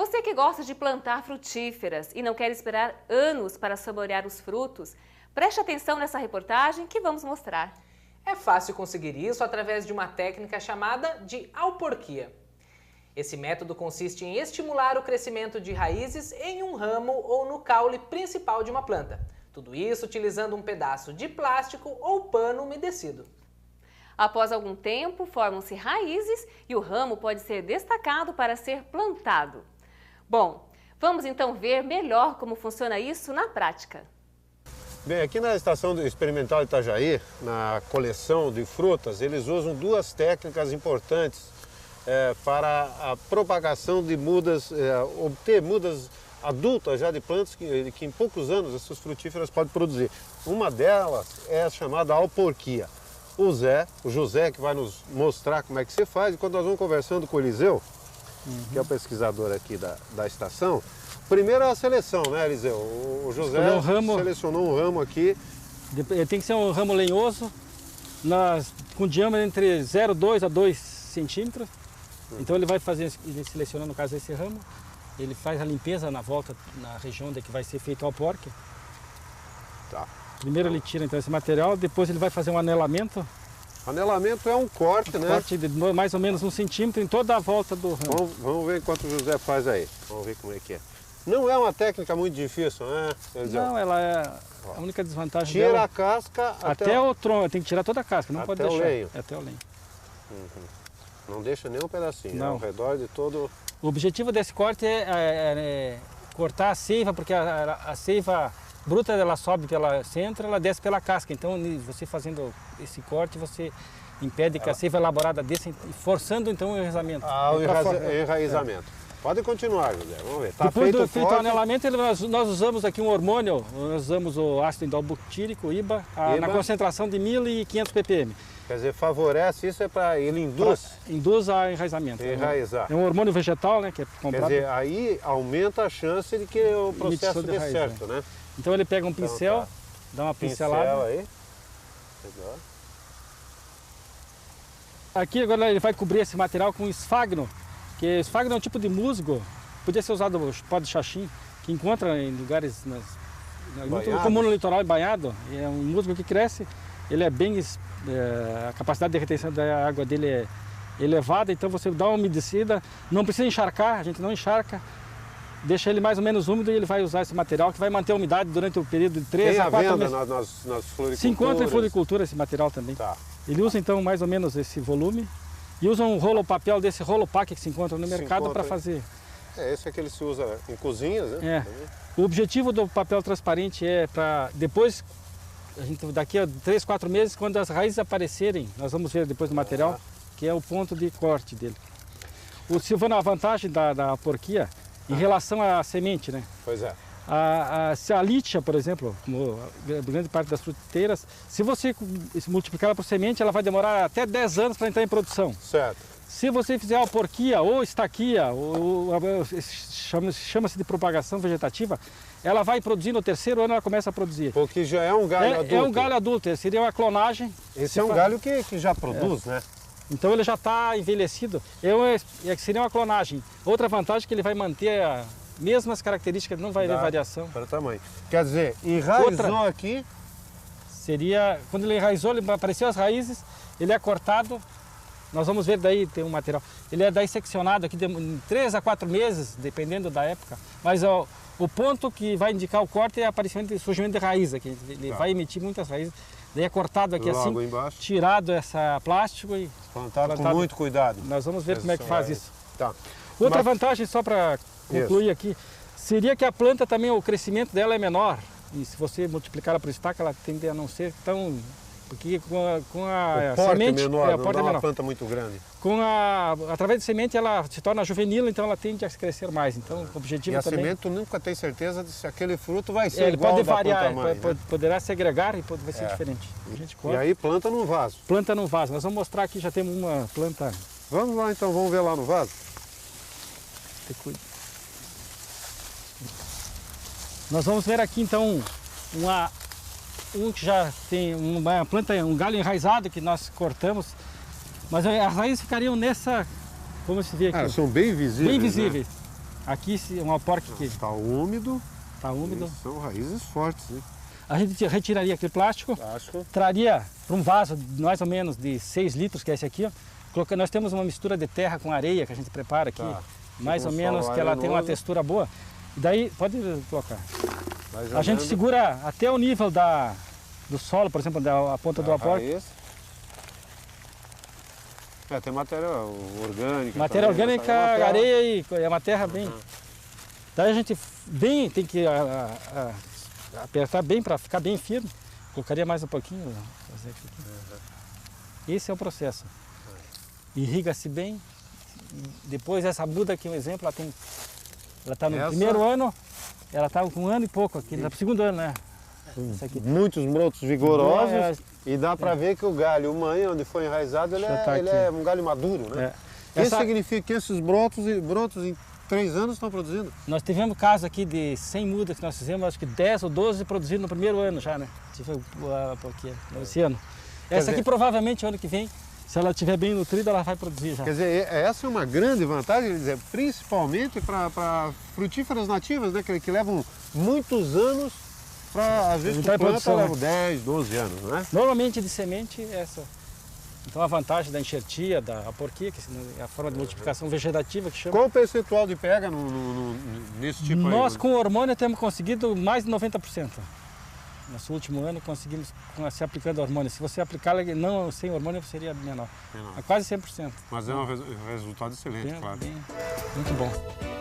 Você que gosta de plantar frutíferas e não quer esperar anos para saborear os frutos, preste atenção nessa reportagem que vamos mostrar. É fácil conseguir isso através de uma técnica chamada de alporquia. Esse método consiste em estimular o crescimento de raízes em um ramo ou no caule principal de uma planta. Tudo isso utilizando um pedaço de plástico ou pano umedecido. Após algum tempo, formam-se raízes e o ramo pode ser destacado para ser plantado. Bom, vamos então ver melhor como funciona isso na prática. Bem, aqui na Estação Experimental Itajaí, na coleção de frutas, eles usam duas técnicas importantes para a propagação de mudas, obter mudas adultas já de plantas que em poucos anos essas frutíferas podem produzir. Uma delas é a chamada alporquia. O José que vai nos mostrar como é que se faz, e quando nós vamos conversando com o Eliseu, que é o pesquisador aqui da estação, primeiro é a seleção, né, Eliseu? O José selecionou um ramo aqui. Tem que ser um ramo lenhoso, com diâmetro entre 0,2 a 2 centímetros. Então ele vai fazer, ele seleciona no caso esse ramo, ele faz a limpeza na volta, na região onde vai ser feito o alporque. Tá. Primeiro ele tira então esse material, depois ele vai fazer um anelamento. Anelamento é um corte, né? Corte de mais ou menos 1 centímetro em toda a volta do ramo. Vamos ver enquanto o José faz aí. Vamos ver como é que é. Não é uma técnica muito difícil, né, Eliseu? Não, ela é a única desvantagem Tira dela. a casca até o tronco, tem que tirar toda a casca, não pode deixar. Lenho. Até o lenho. Não deixa nem um pedacinho, não. Ao redor de todo... O objetivo desse corte é cortar a seiva, porque a seiva bruta ela sobe pelo centro, ela desce pela casca. Então, você fazendo esse corte, você impede que a seiva elaborada desça, forçando então o enraizamento. O enraizamento. Pode continuar, José. Vamos ver. Tá Depois do feito o anelamento, nós usamos aqui um hormônio, nós usamos o ácido indolbutírico, IBA, na concentração de 1.500 ppm. Quer dizer, favorece isso, é para ele induz a enraizamento. Enraizar. É um hormônio vegetal, né, que é comprado. Quer dizer, aí aumenta a chance de que o processo dê certo, né? Então ele pega um pincel, dá uma pincelada. Aí. Legal. Aqui agora ele vai cobrir esse material com esfagno, que esfagno é um tipo de musgo, podia ser usado no pó de xaxim, que encontra em lugares muito comum no litoral, banhado. É um musgo que cresce, ele é bem, a capacidade de retenção da água dele é elevada, então você dá uma umedecida, não precisa encharcar, a gente não encharca, deixa ele mais ou menos úmido e ele vai usar esse material que vai manter a umidade durante o período de 3 a 4 meses. Nas floriculturas? Se encontra em floricultura esse material também. Tá. Ele usa então mais ou menos esse volume e usa um rolo papel desse rolo pack que se encontra no mercado para fazer. Esse é que ele se usa em cozinhas, né? O objetivo do papel transparente é para depois, daqui a 3, 4 meses, quando as raízes aparecerem, nós vamos ver depois no material, que é o ponto de corte dele. Silvano, a vantagem da alporquia em relação à semente, né? Pois é. A lixa, por exemplo, como grande parte das fruteiras, se você multiplicar ela por semente, ela vai demorar até 10 anos para entrar em produção. Certo. Se você fizer alporquia ou estaquia, chama-se de propagação vegetativa, ela vai produzir no 3º ano, ela começa a produzir. Porque já é um galho adulto. É um galho adulto, seria uma clonagem. Esse é um galho que já produz, né? Então ele já está envelhecido, seria uma clonagem. Outra vantagem é que ele vai manter as mesmas características, não vai haver variação. Para o tamanho. Quer dizer, enraizou aqui... Seria, quando ele enraizou, ele apareceu as raízes, ele é cortado, nós vamos ver daí, tem um material. Ele é daí seccionado aqui em 3 a 4 meses, dependendo da época. Mas o ponto que vai indicar o corte é aparecimento e surgimento de raiz aqui. Ele vai emitir muitas raízes. Daí é cortado aqui assim, embaixo. Tirado essa plástico e plantado com muito cuidado. Nós vamos ver como é que faz isso. Tá. Outra vantagem, só para concluir aqui, seria que a planta também, o crescimento dela é menor. E se você multiplicar ela por estaca, ela tende a não ser tão... Porque com a semente... Menor, não dá uma planta muito grande. Através de semente ela se torna juvenil, então ela tende a crescer mais. Então o objetivo e também... a semente tu nunca tem certeza de se aquele fruto vai ser igual ele pode variar, mãe, poderá segregar e vai ser diferente. E aí planta num vaso. Planta num vaso. Nós vamos mostrar aqui, já temos uma planta... Vamos lá então, vamos ver lá no vaso? Nós vamos ver aqui então um que já tem uma planta, um galho enraizado que nós cortamos, mas as raízes ficariam nessa, como se vê aqui. São bem visíveis. Bem visíveis. Né? Aqui é uma porca que Está úmido. está úmido. São raízes fortes, né? A gente retiraria aquele plástico, traria para um vaso mais ou menos de 6 litros, que é esse aqui, ó. Nós temos uma mistura de terra com areia que a gente prepara aqui, mais ou menos, que ela tem uma textura boa. E daí, pode colocar. A gente segura até o nível do solo, por exemplo, da ponta do aporte. Tem matéria orgânica. Matéria orgânica, areia e é uma terra bem... Daí a gente tem que apertar bem para ficar bem firme. Colocaria mais um pouquinho. Fazer aqui. Esse é o processo. Irriga-se bem. Depois essa muda aqui, um exemplo, ela está no primeiro ano, ela está com 1 ano e pouco aqui, no segundo ano, né? Muitos brotos vigorosos e dá para ver que o galho, o manho onde foi enraizado, ele é um galho maduro, né? Isso significa que esses brotos em 3 anos estão produzindo? Nós tivemos casos aqui de 100 mudas que nós fizemos, acho que 10 ou 12 produziram no primeiro ano já, né? Esse ano. Essa aqui provavelmente ano que vem, se ela estiver bem nutrida, ela vai produzir já. Quer dizer, essa é uma grande vantagem, quer dizer, principalmente para frutíferas nativas, né? Que levam muitos anos para, às vezes, a planta leva 10, 12 anos, né? Normalmente de semente essa. Então a vantagem da enxertia, da aporquia, que é a forma de multiplicação vegetativa que chama. Qual o percentual de pega nesse tipo aí? Nós com o hormônio temos conseguido mais de 90%. Nosso último ano conseguimos se aplicando hormônio. Se você aplicar não sem hormônio seria menor. É quase 100%. Mas é um resultado excelente, claro. Muito bom.